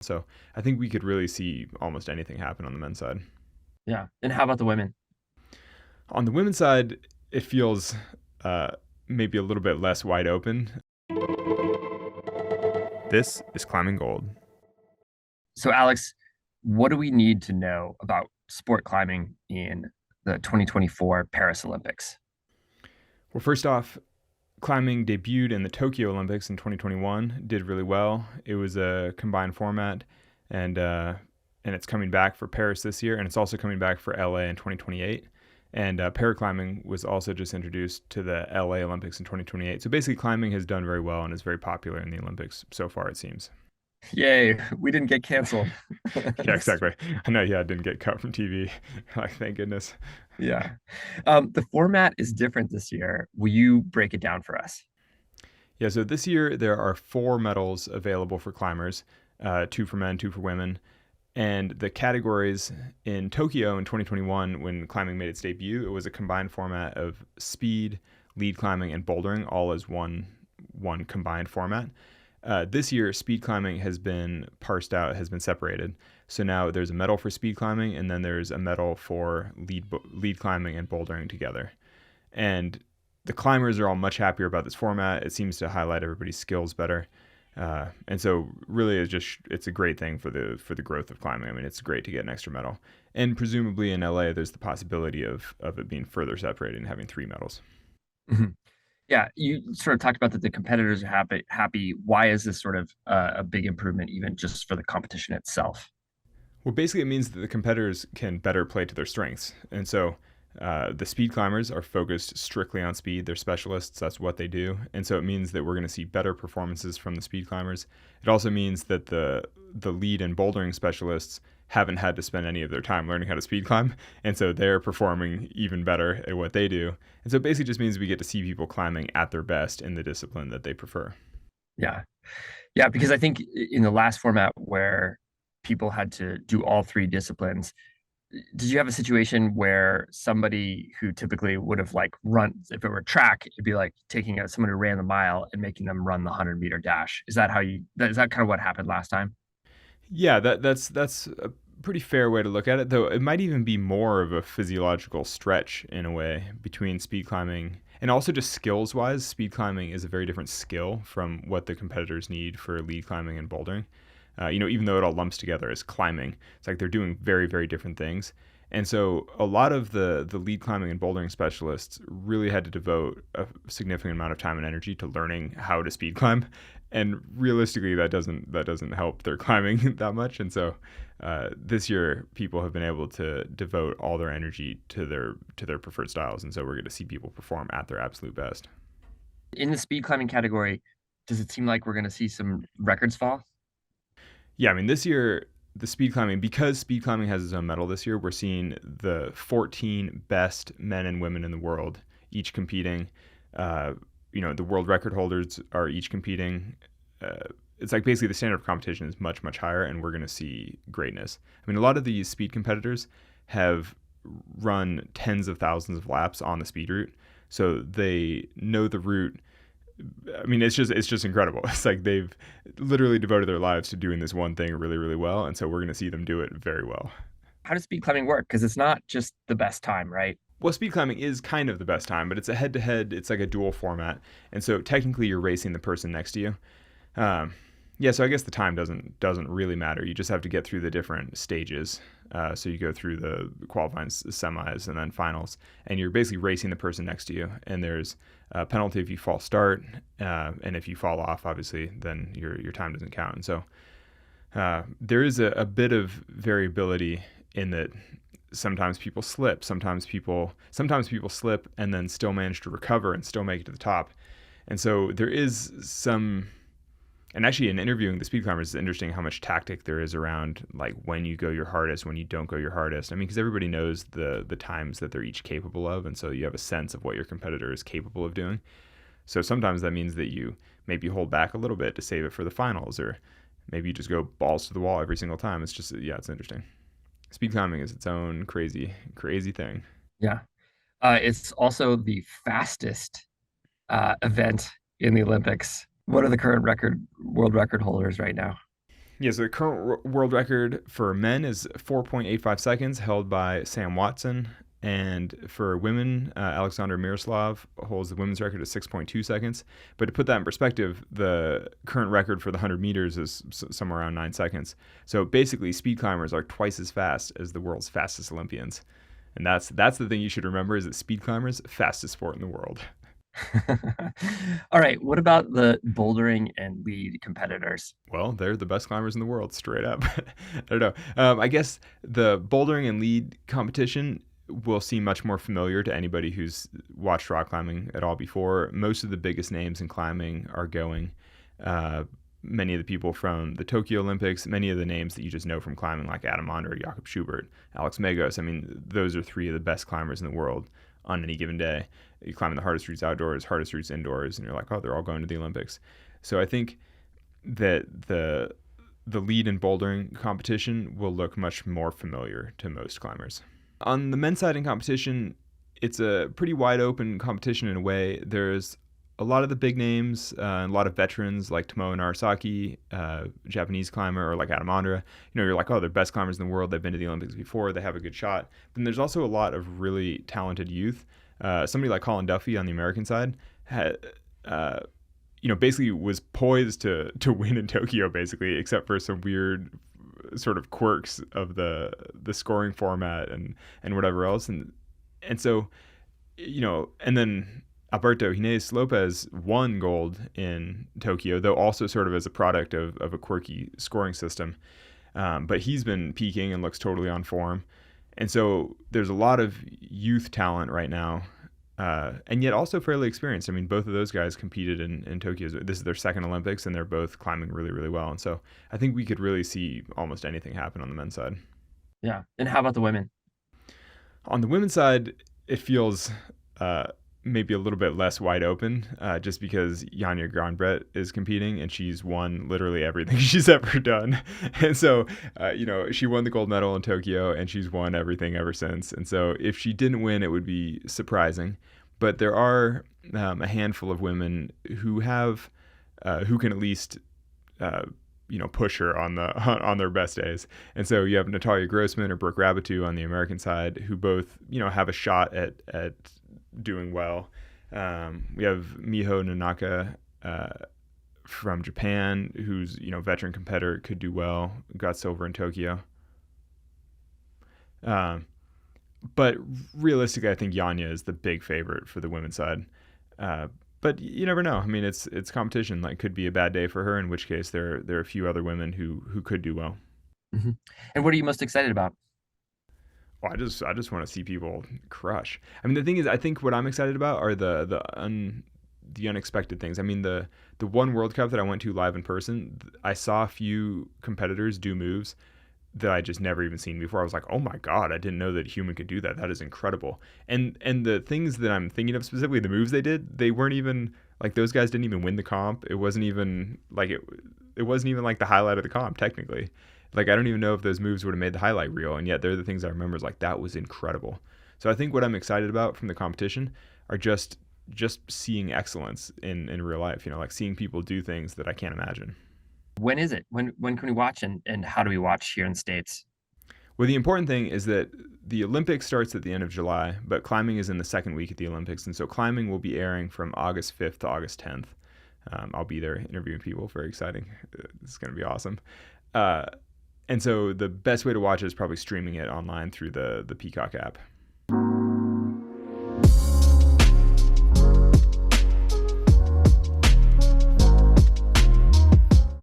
So I think we could really see almost anything happen on the men's side. Yeah. And how about the women? On the women's side, it feels uh, maybe a little bit less wide open. This is Climbing Gold. So, Alex, what do we need to know about sport climbing in the 2024 Paris Olympics? Well, first off, climbing debuted in the Tokyo Olympics in 2021, did really well. It was a combined format, and and it's coming back for Paris this year, and it's also coming back for LA in 2028. And paraclimbing was also just introduced to the LA Olympics in 2028. So basically, climbing has done very well and is very popular in the Olympics so far, it seems. Yay, we didn't get canceled. Yeah, exactly. I know. Yeah, it didn't get cut from TV. Like, thank goodness. Yeah. The format is different this year. Will you break it down for us? Yeah, so this year there are 4 medals available for climbers, 2 for men, 2 for women. And the categories in Tokyo in 2021, when climbing made its debut, it was a combined format of speed, lead climbing, and bouldering, all as one combined format. This year, speed climbing has been parsed out, has been separated. So now there's a medal for speed climbing, and then there's a medal for lead climbing and bouldering together. And the climbers are all much happier about this format. It seems to highlight everybody's skills better. And so really it's a great thing for the growth of climbing. I mean, it's great to get an extra medal. And presumably in LA there's the possibility of it being further separated and having 3 medals. Mhm. Yeah, you sort of talked about that the competitors are happy. Why is this sort of a big improvement, even just for the competition itself? Well, basically, it means that the competitors can better play to their strengths. And so the speed climbers are focused strictly on speed. They're specialists. That's what they do. And so it means that we're going to see better performances from the speed climbers. It also means that the lead and bouldering specialists haven't had to spend any of their time learning how to speed climb. And so they're performing even better at what they do. And so it basically just means we get to see people climbing at their best in the discipline that they prefer. Yeah. Yeah, because I think in the last format where people had to do all three disciplines, did you have a situation where somebody who typically would have like run, if it were track, it'd be like taking someone who ran the mile and making them run the 100-meter dash? Is that kind of what happened last time? Yeah, that's a pretty fair way to look at it. Though it might even be more of a physiological stretch in a way between speed climbing and also just skills wise. Speed climbing is a very different skill from what the competitors need for lead climbing and bouldering. Even though it all lumps together as climbing, it's like they're doing very very different things. And so a lot of the lead climbing and bouldering specialists really had to devote a significant amount of time and energy to learning how to speed climb, and realistically that doesn't help their climbing that much. And so this year people have been able to devote all their energy to their preferred styles, and so we're going to see people perform at their absolute best. In the speed climbing category, does it seem like we're going to see some records fall? Yeah, I mean, this year the speed climbing, because speed climbing has its own medal this year, we're seeing the 14 best men and women in the world each competing. uh, the world record holders are each competing. uh, it's like basically the standard of competition is much much higher, and we're going to see greatness. I mean, a lot of these speed competitors have run tens of thousands of laps on the speed route, so they know the route. I mean, it's just incredible. It's like they've literally devoted their lives to doing this one thing really really well, and so we're going to see them do it very well. How does speed climbing work? Because it's not just the best time, right? Well, speed climbing is kind of the best time, but it's a head to head. It's like a dual format, and so technically you're racing the person next to you. Um, yeah, so I guess the time doesn't really matter. You just have to get through the different stages. So you go through the qualifying semis and then finals, and you're basically racing the person next to you. And there's a penalty if you false start, and if you fall off, obviously, then your time doesn't count. And so there is a bit of variability in that. Sometimes people slip and then still manage to recover and still make it to the top. And so there is some. And actually, in interviewing the speed climbers, it's interesting how much tactic there is around like when you go your hardest, when you don't go your hardest. I mean, because everybody knows the times that they're each capable of, and so you have a sense of what your competitor is capable of doing. So sometimes that means that you maybe hold back a little bit to save it for the finals, or maybe you just go balls to the wall every single time. It's just, yeah, it's interesting. Speed climbing is its own crazy crazy thing. Yeah. It's also the fastest event in the Olympics. What are the current world record holders right now? Yeah, so the current world record for men is 4.85 seconds, held by Sam Watson. And for women, Alexandra Miroslav holds the women's record at 6.2 seconds. But to put that in perspective, the current record for the 100 meters is somewhere around 9 seconds. So basically, speed climbers are twice as fast as the world's fastest Olympians. And that's the thing you should remember is that speed climbers, fastest sport in the world. All right, what about the bouldering and lead competitors? Well, they're the best climbers in the world, straight up. I don't know. I guess the bouldering and lead competition will seem much more familiar to anybody who's watched rock climbing at all before. Most of the biggest names in climbing are going. Many of the people from the Tokyo Olympics, many of the names that you just know from climbing, like Adam Onder, Jakob Schubert, Alex Megos. I mean, those are three of the best climbers in the world on any given day. You climb the hardest routes outdoors, hardest routes indoors, and you're like, oh, they're all going to the Olympics. So I think that the lead and bouldering competition will look much more familiar to most climbers. On the men's side in competition, it's a pretty wide open competition in a way. There's a lot of the big names, and a lot of veterans like Tomoe Narasaki, Japanese climber, or like Adam Ondra. You know, you're like, oh, they're best climbers in the world. They've been to the Olympics before. They have a good shot. Then there's also a lot of really talented youth. Somebody like Colin Duffy on the American side had, basically was poised to win in Tokyo, basically, except for some weird sort of quirks of the scoring format and whatever else. And so, and then Alberto Hines Lopez won gold in Tokyo, though also sort of as a product of a quirky scoring system. But he's been peaking and looks totally on form. And so there's a lot of youth talent right now, and yet also fairly experienced. I mean, both of those guys competed in Tokyo. This is their second Olympics, and they're both climbing really, really well. And so I think we could really see almost anything happen on the men's side. Yeah. And how about the women? On the women's side, it feels maybe a little bit less wide open, just because Janja Grönbrett is competing and she's won literally everything she's ever done. And so, she won the gold medal in Tokyo and she's won everything ever since. And so if she didn't win, it would be surprising. But there are a handful of women who have, who can at least, push her on their best days. And so you have Natalia Grossman or Brooke Rabbitou on the American side, who both, have a shot at doing well. We have Miho Nanaka from Japan, who's veteran competitor, could do well, got silver in Tokyo. But realistically, I think Janja is the big favorite for the women's side. But you never know. I mean, it's competition. Like, could be a bad day for her, in which case there are a few other women who could do well. Mm-hmm. And what are you most excited about? Well, I just want to see people crush. I mean, the thing is, I think what I'm excited about are the unexpected things. I mean, the one World Cup that I went to live in person, I saw a few competitors do moves that I just never even seen before. I was like, oh my God, I didn't know that a human could do that. That is incredible. And the things that I'm thinking of, specifically the moves they did, they weren't even like, those guys didn't even win the comp. It wasn't even like it wasn't even like the highlight of the comp, technically. Like, I don't even know if those moves would have made the highlight reel, and yet they're the things I remember is like, that was incredible. So I think what I'm excited about from the competition are just seeing excellence in real life, like seeing people do things that I can't imagine. When is it? When can we watch, and how do we watch here in the States? Well, the important thing is that the Olympics starts at the end of July, but climbing is in the second week of the Olympics. And so climbing will be airing from August 5th to August 10th. I'll be there interviewing people. Very exciting. It's going to be awesome. And so the best way to watch it is probably streaming it online through the Peacock app.